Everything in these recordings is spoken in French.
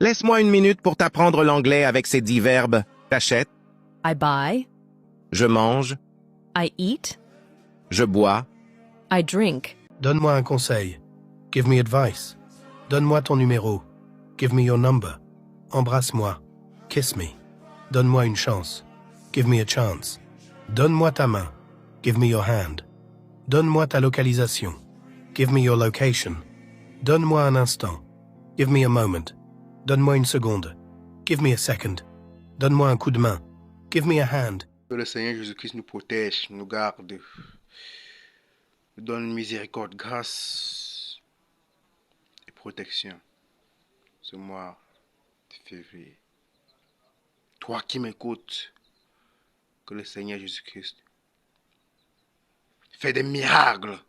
Laisse-moi une minute pour t'apprendre l'anglais avec ces 10 verbes. T'achètes, I buy, je mange, I eat, je bois, I drink, Donne-moi un conseil. Give me advice. Donne-moi ton numéro. Give me your number. Embrasse-moi. Kiss me. Donne-moi une chance. Give me a chance. Donne-moi ta main. Give me your hand. Donne-moi ta localisation. Give me your location. Donne-moi un instant. Give me a moment. Donne-moi une seconde. Give me a second. Donne-moi un coup de main. Give me a hand. Que le Seigneur Jésus-Christ nous protège, nous garde, nous donne miséricorde, grâce et protection ce mois de février. Toi qui m'écoutes, que le Seigneur Jésus-Christ fait des miracles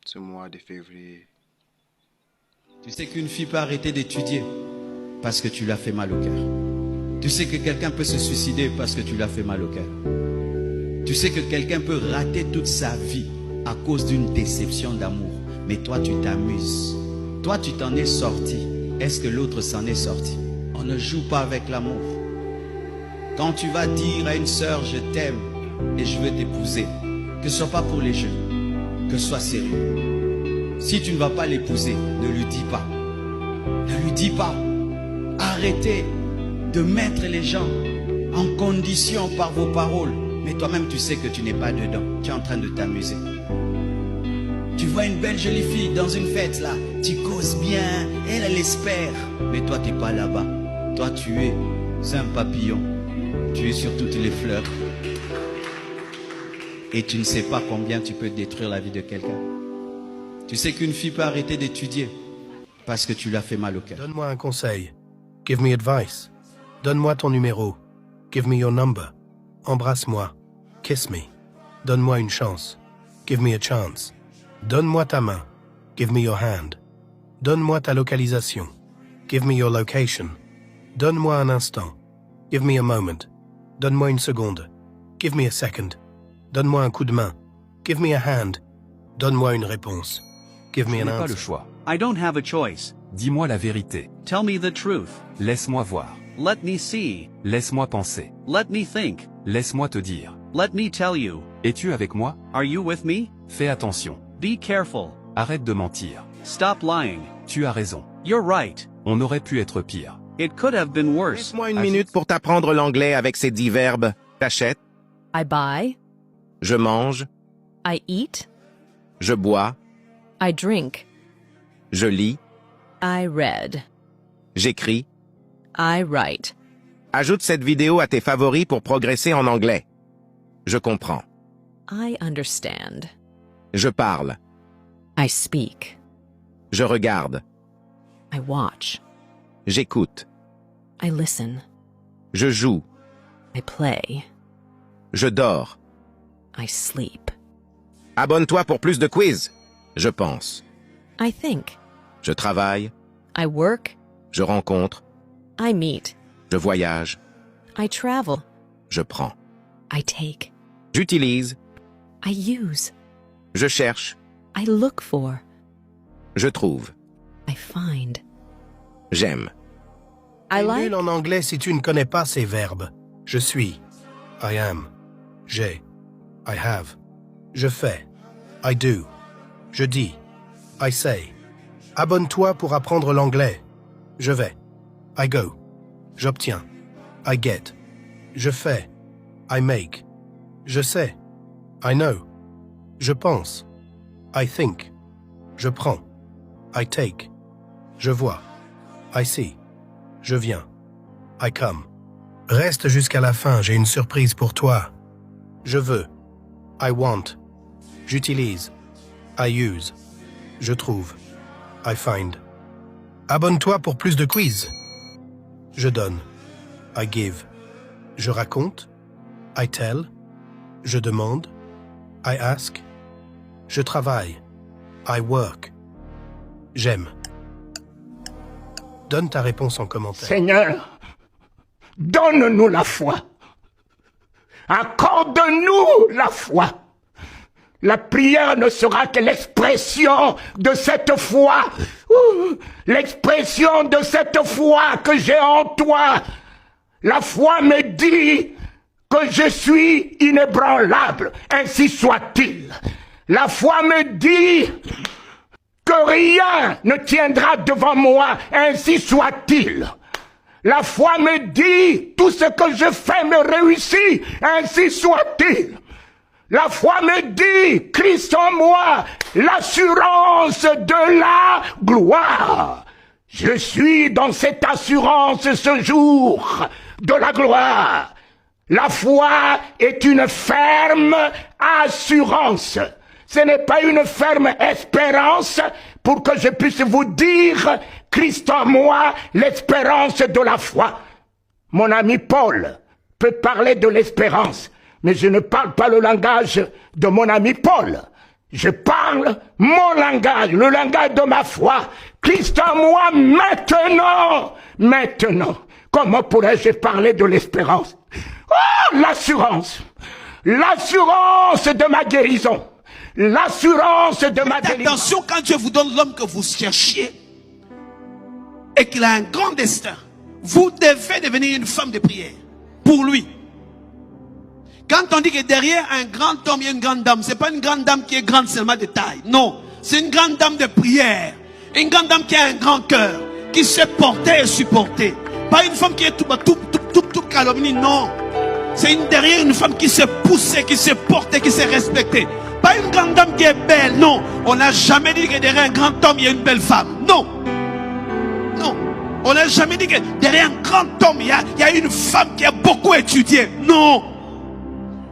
ce mois de février. Tu sais qu'une fille peut arrêter d'étudier parce que tu l'as fait mal au cœur. Tu sais que quelqu'un peut se suicider parce que tu l'as fait mal au cœur. Tu sais que quelqu'un peut rater toute sa vie à cause d'une déception d'amour. Mais toi, tu t'amuses. Toi, tu t'en es sorti. Est-ce que l'autre s'en est sorti? On ne joue pas avec l'amour. Quand tu vas dire à une sœur, je t'aime et je veux t'épouser, que ce soit pas pour les jeunes, que ce soit sérieux. Si tu ne vas pas l'épouser, ne lui dis pas. Ne lui dis pas. Arrêtez de mettre les gens en condition par vos paroles. Mais toi-même, tu sais que tu n'es pas dedans. Tu es en train de t'amuser. Tu vois une belle jolie fille dans une fête là. Tu causes bien. Elle espère. Mais toi, tu n'es pas là-bas. Toi, tu es un papillon. Tu es sur toutes les fleurs. Et tu ne sais pas combien tu peux détruire la vie de quelqu'un. Tu sais qu'une fille peut arrêter d'étudier parce que tu l'as fait mal au cœur. Donne-moi un conseil. Give me advice. Donne-moi ton numéro. Give me your number. Embrasse-moi. Kiss me. Donne-moi une chance. Give me a chance. Donne-moi ta main. Give me your hand. Donne-moi ta localisation. Give me your location. Donne-moi un instant. Give me a moment. Donne-moi une seconde. Give me a second. Donne-moi un coup de main. Give me a hand. Donne-moi une réponse. Give me Je an n'ai pas le answer. choix. I don't have a choice. Dis-moi la vérité. Tell me the truth. Laisse-moi voir. Let me see. Laisse-moi penser. Let me think. Laisse-moi te dire. Let me tell you. Es-tu avec moi? Are you with me? Fais attention. Be careful. Arrête de mentir. Stop lying. Tu as raison. You're right. On aurait pu être pire. It could have been worse. Laisse-moi une minute pour t'apprendre l'anglais avec ces 10 verbes. T'achètes, I buy, je mange, I eat, je bois, I drink, je lis, I read, j'écris. I write. Ajoute cette vidéo à tes favoris pour progresser en anglais. Je comprends. I understand. Je parle. I speak. Je regarde. I watch. J'écoute. I listen. Je joue. I play. Je dors. I sleep. Abonne-toi pour plus de quiz. Je pense. I think. Je travaille. I work. Je rencontre. I meet. Je voyage. I travel. Je prends. I take. J'utilise. I use. Je cherche. I look for. Je trouve. I find. J'aime. I T'es like. nul en anglais si tu ne connais pas ces verbes. Je suis. I am. J'ai. I have. Je fais. I do. Je dis. I say. Abonne-toi pour apprendre l'anglais. Je vais. I go. J'obtiens. I get. Je fais. I make. Je sais. I know. Je pense. I think. Je prends. I take. Je vois. I see. Je viens. I come. Reste jusqu'à la fin, j'ai une surprise pour toi. Je veux. I want. J'utilise. I use. Je trouve. I find. Abonne-toi pour plus de quiz. Je donne. I give. Je raconte. I tell. Je demande. I ask. Je travaille. I work. J'aime. Donne ta réponse en commentaire. Seigneur, donne-nous la foi. Accorde-nous la foi. La prière ne sera que l'expression de cette foi. L'expression de cette foi que j'ai en toi. La foi me dit que je suis inébranlable, ainsi soit-il. La foi me dit que rien ne tiendra devant moi, ainsi soit-il. La foi me dit tout ce que je fais me réussit, ainsi soit-il. La foi me dit, Christ en moi, l'assurance de la gloire. Je suis dans cette assurance ce jour de la gloire. La foi est une ferme assurance. Ce n'est pas une ferme espérance pour que je puisse vous dire, Christ en moi, l'espérance de la foi. Mon ami Paul peut parler de l'espérance, mais je ne parle pas le langage de mon ami Paul. Je parle mon langage, le langage de ma foi. Christ en moi maintenant. Maintenant. Comment pourrais-je parler de l'espérance? Oh, l'assurance. L'assurance de ma guérison. L'assurance de ma délivrance. Attention, quand Dieu vous donne l'homme que vous cherchiez et qu'il a un grand destin, vous devez devenir une femme de prière pour lui. Quand on dit que derrière un grand homme, il y a une grande dame, c'est pas une grande dame qui est grande seulement de taille. Non, c'est une grande dame de prière. Une grande dame qui a un grand cœur, qui sait porter et supporter. Pas une femme qui est tout calomnie, non. C'est derrière une femme qui sait pousser, qui sait porter, qui sait respecter. Pas une grande dame qui est belle, non. On n'a jamais dit que derrière un grand homme, il y a une belle femme. Non. Non. On n'a jamais dit que derrière un grand homme, il y a une femme qui a beaucoup étudié. Non.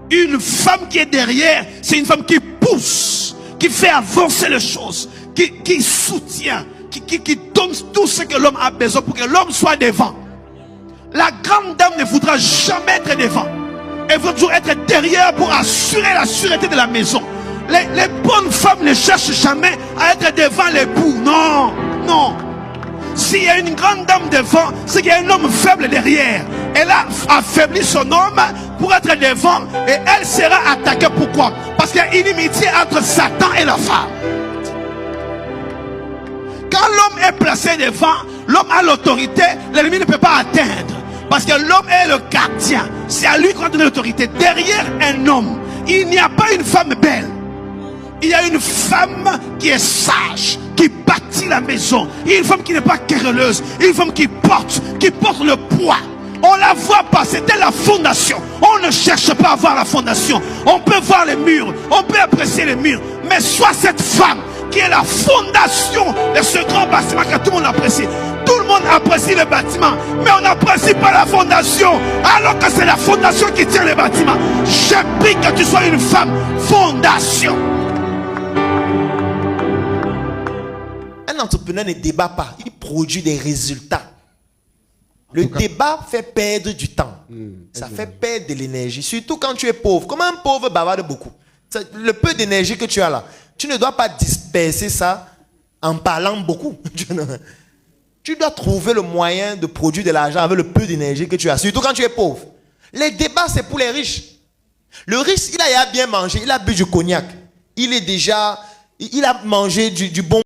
Une femme qui est derrière, c'est une femme qui pousse, qui fait avancer les choses, qui soutient, qui donne tout ce que l'homme a besoin pour que l'homme soit devant. La grande dame ne voudra jamais être devant. Elle veut toujours être derrière pour assurer la sûreté de la maison. Les bonnes femmes ne cherchent jamais à être devant l'époux. Non, non. S'il y a une grande dame devant, c'est qu'il y a un homme faible derrière. Elle a affaibli son homme pour être devant et elle sera attaquée. Pourquoi? Parce qu'il y a inimitié entre Satan et la femme. Quand l'homme est placé devant, l'homme a l'autorité, l'ennemi ne peut pas atteindre. Parce que l'homme est le gardien. C'est à lui qu'on donne l'autorité. Derrière un homme, il n'y a pas une femme belle. Il y a une femme qui est sage, qui bâtit la maison. Il y a une femme qui n'est pas querelleuse. Une femme qui porte le poids. On la voit pas, c'était la fondation. On ne cherche pas à voir la fondation. On peut voir les murs, on peut apprécier les murs. Mais soit cette femme qui est la fondation de ce grand bâtiment que tout le monde apprécie. Tout le monde apprécie le bâtiment, mais on n'apprécie pas la fondation. Alors que c'est la fondation qui tient le bâtiment. Je prie que tu sois une femme fondation. Un entrepreneur ne débat pas, il produit des résultats. Le débat fait perdre du temps. Ça fait perdre de l'énergie. Surtout quand tu es pauvre. Comme un pauvre bavarde beaucoup. Le peu d'énergie que tu as là, tu ne dois pas disperser ça en parlant beaucoup. Tu dois trouver le moyen de produire de l'argent avec le peu d'énergie que tu as. Surtout quand tu es pauvre. Les débats, c'est pour les riches. Le riche, il a bien mangé. Il a bu du cognac. Il a mangé du bon